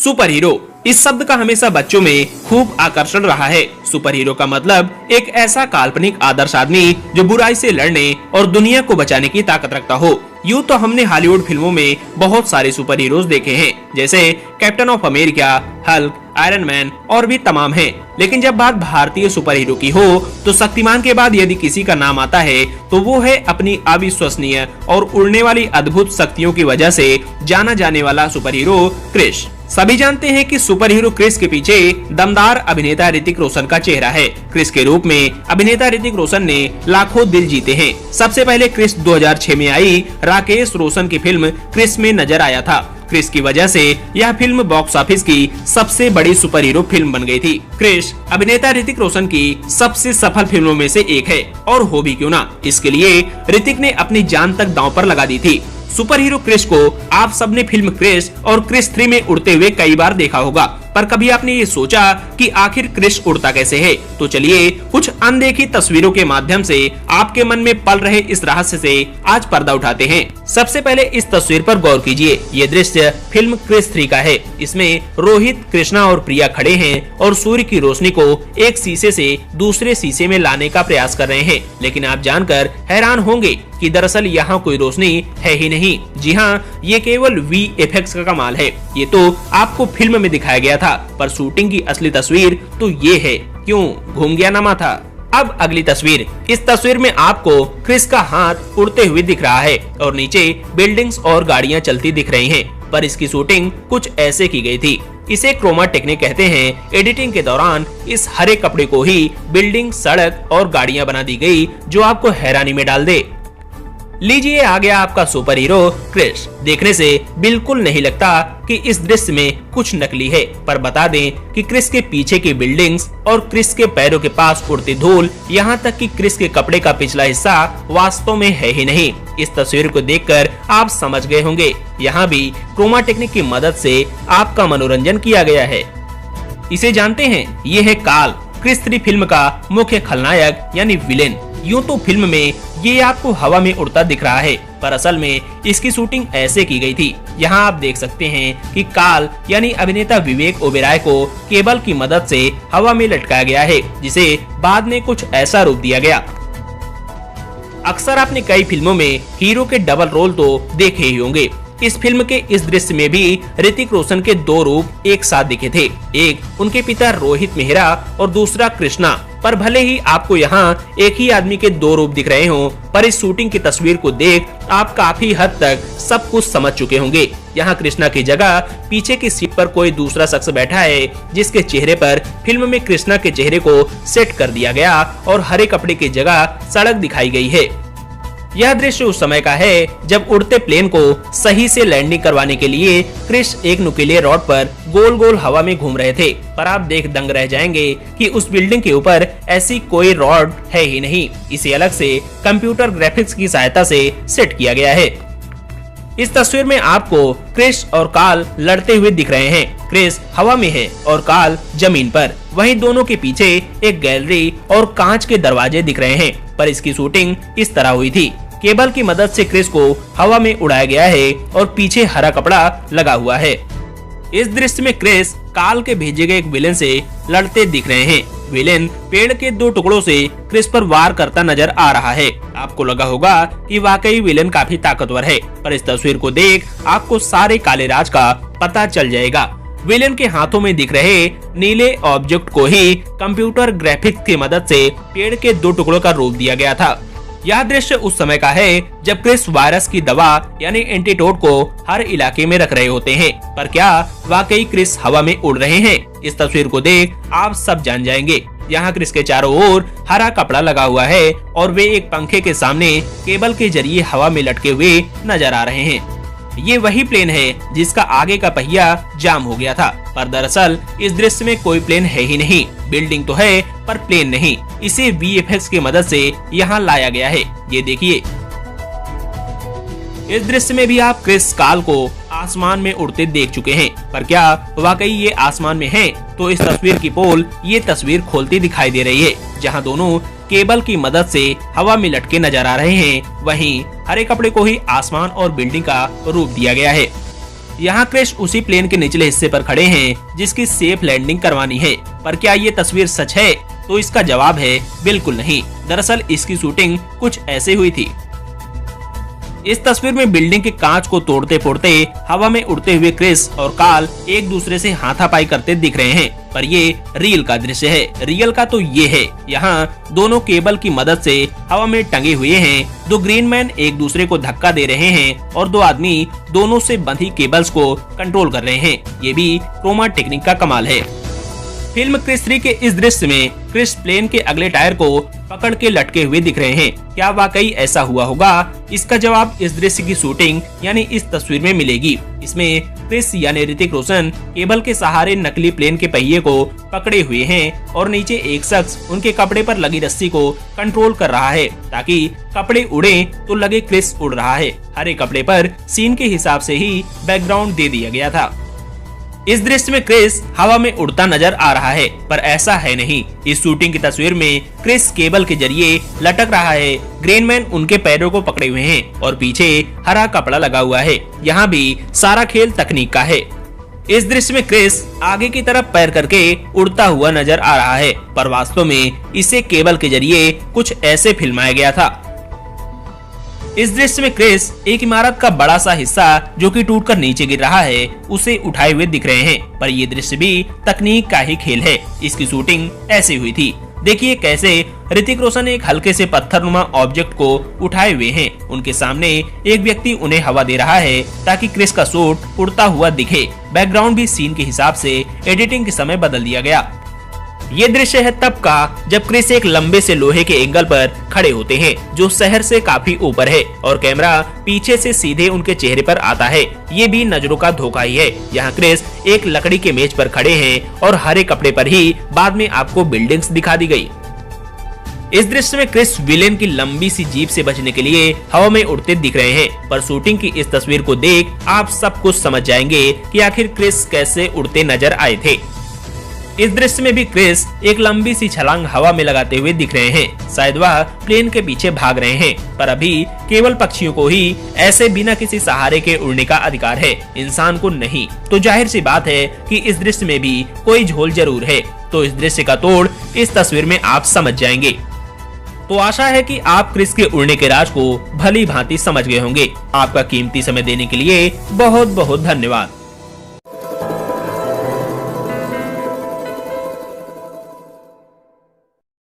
Super hero इस शब्द का हमेशा बच्चों में खूब आकर्षण रहा है। सुपर हीरो का मतलब एक ऐसा काल्पनिक आदर्श आदमी जो बुराई से लड़ने और दुनिया को बचाने की ताकत रखता हो। यूँ तो हमने हॉलीवुड फिल्मों में बहुत सारे सुपर हीरोज देखे हैं, जैसे captain of America, Hulk, iron man और भी तमाम हैं। लेकिन जब बात भारतीय सुपर हीरो की हो तो शक्तिमान के बाद यदि किसी का नाम आता है तो वो है अपनी अविश्वसनीय और उड़ने वाली अद्भुत शक्तियों की वजह से जाना जाने वाला सुपर हीरो क्रिश। सभी जानते हैं कि सुपर हीरो क्रिस के पीछे दमदार अभिनेता ऋतिक रोशन का चेहरा है। क्रिस के रूप में अभिनेता ऋतिक रोशन ने लाखों दिल जीते हैं। सबसे पहले क्रिस 2006 में आई राकेश रोशन की फिल्म क्रिस में नजर आया था। क्रिस की वजह से यह फिल्म बॉक्स ऑफिस की सबसे बड़ी सुपर हीरो फिल्म बन गई थी। क्रिस अभिनेता ऋतिक रोशन की सबसे सफल फिल्मों में से एक है, और हो भी क्यों ना, इसके लिए ऋतिक ने अपनी जान तक दांव पर लगा दी थी। सुपर हीरो क्रिस को आप सबने फिल्म क्रिस और क्रिस 3 में उड़ते हुए कई बार देखा होगा, पर कभी आपने ये सोचा कि आखिर क्रिस उड़ता कैसे है? तो चलिए कुछ अनदेखी तस्वीरों के माध्यम से आपके मन में पल रहे इस रहस्य से आज पर्दा उठाते हैं। सबसे पहले इस तस्वीर पर गौर कीजिए। ये दृश्य फिल्म क्रिस 3 का है। इसमें रोहित, कृष्णा और प्रिया खड़े हैं और सूर्य की रोशनी को एक शीशे से दूसरे शीशे में लाने का प्रयास कर रहे हैं। लेकिन आप जानकर हैरान होंगे कि दरअसल यहाँ कोई रोशनी है ही नहीं। जी हाँ, ये केवल VFX का कमाल है। ये तो आपको फिल्म में दिखाया गया था, पर शूटिंग की असली तस्वीर तो ये है। क्यों घूम गया ना माथा? अब अगली तस्वीर। इस तस्वीर में आपको क्रिस का हाथ उड़ते हुए दिख रहा है और नीचे बिल्डिंग्स और गाड़ियां चलती दिख रही हैं, पर इसकी शूटिंग कुछ ऐसे की गई थी। इसे क्रोमा टेक्निक कहते हैं। एडिटिंग के दौरान इस हरे कपड़े को ही बिल्डिंग, सड़क और गाड़ियां बना दी गई, जो आपको हैरानी में डाल दे। लीजिए आ गया आपका सुपर हीरो क्रिस। देखने से बिल्कुल नहीं लगता कि इस दृश्य में कुछ नकली है, पर बता दें कि क्रिस के पीछे की बिल्डिंग्स और क्रिस के पैरों के पास उड़ती धूल, यहाँ तक कि क्रिस के कपड़े का पिछला हिस्सा वास्तव में है ही नहीं। इस तस्वीर को देखकर आप समझ गए होंगे, यहाँ भी क्रोमा टेक्निक की मदद से आपका मनोरंजन किया गया है। इसे जानते हैं, ये है काल, क्रिस 3 फिल्म का मुख्य खलनायक यानी विलेन। यूँ तो फिल्म में ये आपको हवा में उड़ता दिख रहा है, पर असल में इसकी शूटिंग ऐसे की गई थी। यहाँ आप देख सकते हैं कि काल यानी अभिनेता विवेक ओबेरॉय को केबल की मदद से हवा में लटकाया गया है, जिसे बाद में कुछ ऐसा रूप दिया गया। अक्सर आपने कई फिल्मों में हीरो के डबल रोल तो देखे ही होंगे। इस फिल्म के इस दृश्य में भी ऋतिक रोशन के 2 रूप एक साथ दिखे थे। एक उनके पिता रोहित मेहरा और दूसरा कृष्णा। पर भले ही आपको यहाँ एक ही आदमी के 2 रूप दिख रहे हों, पर इस शूटिंग की तस्वीर को देख आप काफी हद तक सब कुछ समझ चुके होंगे। यहाँ कृष्णा की जगह पीछे की सीट पर कोई दूसरा शख्स बैठा है, जिसके चेहरे पर फिल्म में कृष्णा के चेहरे को सेट कर दिया गया और हरे कपड़े की जगह सड़क दिखाई गई है। यह दृश्य उस समय का है जब उड़ते प्लेन को सही से लैंडिंग करवाने के लिए क्रिस एक नुकीले रॉड पर गोल गोल हवा में घूम रहे थे। पर आप देख दंग रह जाएंगे कि उस बिल्डिंग के ऊपर ऐसी कोई रॉड है ही नहीं। इसे अलग से कंप्यूटर ग्राफिक्स की सहायता से सेट किया गया है। इस तस्वीर में आपको क्रिस और काल लड़ते हुए दिख रहे हैं। क्रिस हवा में है और काल जमीन पर। वहीं दोनों के पीछे एक गैलरी और कांच के दरवाजे दिख रहे हैं, पर इसकी शूटिंग इस तरह हुई थी। केबल की मदद से क्रिस को हवा में उड़ाया गया है और पीछे हरा कपड़ा लगा हुआ है। इस दृश्य में क्रिस काल के भेजे गए एक विलेन से लड़ते दिख रहे हैं। विलेन पेड़ के 2 टुकड़ों से क्रिस पर वार करता नजर आ रहा है। आपको लगा होगा कि वाकई विलेन काफी ताकतवर है, पर इस तस्वीर को देख आपको सारे काले राज का पता चल जाएगा। विलेन के हाथों में दिख रहे नीले ऑब्जेक्ट को ही कंप्यूटर ग्राफिक्स की मदद से पेड़ के 2 टुकड़ों का रूप दिया गया था। यह दृश्य उस समय का है जब क्रिस वायरस की दवा यानी एंटीडोट को हर इलाके में रख रहे होते हैं। पर क्या वाकई क्रिस हवा में उड़ रहे हैं? इस तस्वीर को देख आप सब जान जाएंगे। यहाँ क्रिस के चारों ओर हरा कपड़ा लगा हुआ है और वे एक पंखे के सामने केबल के जरिए हवा में लटके हुए नजर आ रहे हैं। ये वही प्लेन है जिसका आगे का पहिया जाम हो गया था, पर दरअसल इस दृश्य में कोई प्लेन है ही नहीं। बिल्डिंग तो है पर प्लेन नहीं। इसे VFX की मदद से यहाँ लाया गया है। ये देखिए, इस दृश्य में भी आप क्रिस काल को आसमान में उड़ते देख चुके हैं, पर क्या वाकई ये आसमान में हैं? तो इस तस्वीर की पोल ये तस्वीर खोलती दिखाई दे रही है, जहां दोनों केबल की मदद से हवा में लटके नजर आ रहे हैं। वहीं हरे कपड़े को ही आसमान और बिल्डिंग का रूप दिया गया है। यहाँ क्रिस उसी प्लेन के निचले हिस्से पर खड़े हैं जिसकी सेफ लैंडिंग करवानी है। पर क्या ये तस्वीर सच है? तो इसका जवाब है बिल्कुल नहीं। दरअसल इसकी शूटिंग कुछ ऐसे हुई थी। इस तस्वीर में बिल्डिंग के कांच को तोड़ते फोड़ते हवा में उड़ते हुए क्रिस और कार्ल एक दूसरे से हाथापाई करते दिख रहे हैं। पर ये रियल का दृश्य है। रियल का तो ये है, यहाँ दोनों केबल की मदद से हवा में टंगे हुए हैं। दो ग्रीन मैन एक दूसरे को धक्का दे रहे हैं और दो आदमी दोनों से बंधी केबल्स को कंट्रोल कर रहे हैं। ये भी क्रोमा टेक्निक का कमाल है। फिल्म क्रिस 3 के इस दृश्य में क्रिस प्लेन के अगले टायर को पकड़ के लटके हुए दिख रहे हैं। क्या वाकई ऐसा हुआ होगा? इसका जवाब इस दृश्य की शूटिंग यानी इस तस्वीर में मिलेगी। इसमें क्रिस यानी ऋतिक रोशन केबल के सहारे नकली प्लेन के पहिए को पकड़े हुए हैं और नीचे एक शख्स उनके कपड़े पर लगी रस्सी को कंट्रोल कर रहा है ताकि कपड़े उड़े तो लगे क्रिस उड़ रहा है। हरे कपड़े पर सीन के हिसाब से ही बैकग्राउंड दे दिया गया था। इस दृश्य में क्रिस हवा में उड़ता नजर आ रहा है, पर ऐसा है नहीं। इस शूटिंग की तस्वीर में क्रिस केबल के जरिए लटक रहा है। ग्रीनमैन उनके पैरों को पकड़े हुए हैं और पीछे हरा कपड़ा लगा हुआ है। यहाँ भी सारा खेल तकनीक का है। इस दृश्य में क्रिस आगे की तरफ पैर करके उड़ता हुआ नजर आ रहा है, पर वास्तव में इसे केबल के जरिए कुछ ऐसे फिल्माया गया था। इस दृश्य में क्रिस एक इमारत का बड़ा सा हिस्सा जो कि टूटकर नीचे गिर रहा है उसे उठाए हुए दिख रहे हैं, पर ये दृश्य भी तकनीक का ही खेल है। इसकी शूटिंग ऐसी हुई थी। देखिए कैसे ऋतिक रोशन एक हल्के से पत्थरनुमा ऑब्जेक्ट को उठाए हुए हैं। उनके सामने एक व्यक्ति उन्हें हवा दे रहा है ताकि क्रिस का सूट उड़ता हुआ दिखे। बैकग्राउंड भी सीन के हिसाब से एडिटिंग के समय बदल दिया गया। ये दृश्य है तब का जब क्रिस एक लंबे से लोहे के एंगल पर खड़े होते हैं जो शहर से काफी ऊपर है और कैमरा पीछे से सीधे उनके चेहरे पर आता है। ये भी नजरों का धोखा ही है। यहाँ क्रिस एक लकड़ी के मेज पर खड़े हैं और हरे कपड़े पर ही बाद में आपको बिल्डिंग्स दिखा दी गई। इस दृश्य में क्रिस विलेन की लंबी सी जीप से बचने के लिए हवा में उड़ते दिख रहे हैं, पर शूटिंग की इस तस्वीर को देख आप सब कुछ समझ जाएंगे कि आखिर क्रिस कैसे उड़ते नजर आए थे। इस दृश्य में भी क्रिस एक लंबी सी छलांग हवा में लगाते हुए दिख रहे हैं। शायद वह प्लेन के पीछे भाग रहे हैं, पर अभी केवल पक्षियों को ही ऐसे बिना किसी सहारे के उड़ने का अधिकार है, इंसान को नहीं। तो जाहिर सी बात है कि इस दृश्य में भी कोई झोल जरूर है। तो इस दृश्य का तोड़ इस तस्वीर में आप समझ जाएंगे। तो आशा है कि आप क्रिस के उड़ने के राज को भली भांति समझ गए होंगे। आपका कीमती समय देने के लिए बहुत बहुत धन्यवाद।